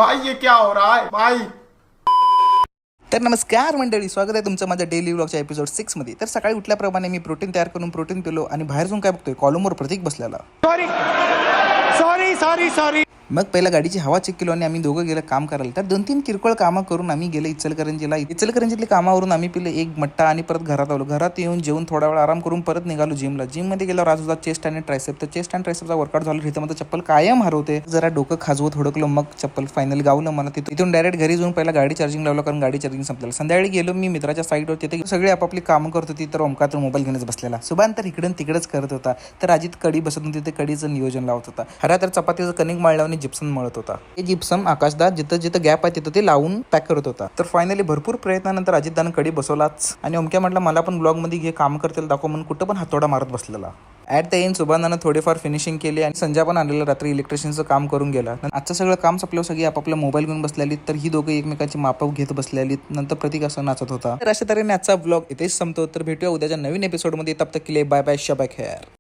भाई ये क्या हो रहा है भाई। तर नमस्कार मंडळी, स्वागत आहे तुमचं माझ्या डेली व्लॉगच्या एपिसोड 6 मध्ये. तर सकाळी उठल्याप्रमाणे मी प्रोटीन तयार करून प्रोटीन पिलो आणि बाहेर जाऊन काय बघतोय, कॉलमवर प्रतीक बसलेला. सॉरी मग पहिला गाडीची हवा चेक केलो आणि आम्ही दोघं गेलं काम करायला. तर 2-3 किरकोळ कामं करून आम्ही गेलो इचलकरंजीला. इचलकरंजीतल्या कामावरून आम्ही पिले एक मट्टा आणि परत घरात आलो. घरात येऊन जेवून थोडा वेळ आराम करून परत निघालो जिमला. जिममध्ये गेल्यावर आज होता चेस्ट आणि ट्रायसेप. तर चेस्ट आणि ट्रायसेपचा वर्कआउट झाला. इथं मग चप्पल कायम हरवते. जरा डोकं खाजवत हुडकलो, मग चप्पल फायनल गावलं मला. तिथून डायरेक्ट घरी जाऊन पहिला गाडी चार्जिंग लावलं, कारण गाडी चार्जिंग संपलेलं. संध्याकाळी गेलो मी मित्राच्या साईडवर. तिथे सगळे आपापली कामं करत होती. तर ओमकार तर मोबाईल घेऊनच बसलेला. सुभान तर इकडून तिकडेच करत होता. तर अजित कडी बसत होती, तिथे कडीचं नियोजन लावत होता. हरा तर चपातीचं कणिक मळलं आणि जिप्सन मळत होता. हे जिप्सम आकाशदा जिथं जिथं गॅप आहे तिथं ते लावून पॅक करत होता. तर फायनली भरपूर प्रयत्नानंतर अजितदानं कडी बसवलाच. आणि ओमक्या म्हटलं मला पण ब्लॉग मध्ये घे, काम करतील दाखव म्हणून कुठं पण हातोडा मारत बसलेला. ॲट द एंड सुभानानं थोडेफार फिनिशिंग केली आणि संजय पण आलेला रात्री इलेक्ट्रिशियनचं काम करून गेला. आजचं सगळं काम संपलं, सगळी आपापला मोबाईल घेऊन बसलेली. तर ही दोघं एकमेकांची मापव घेत बसलेली. नंतर प्रतीक असं नाचत होता. तर अशा तऱ्हेने आजचा ब्लॉग इथेच संपतो. तर भेटूया उद्याच्या नवीन एपिसोडमध्ये. तब तक के लिए बाय बाय, शबा खैर.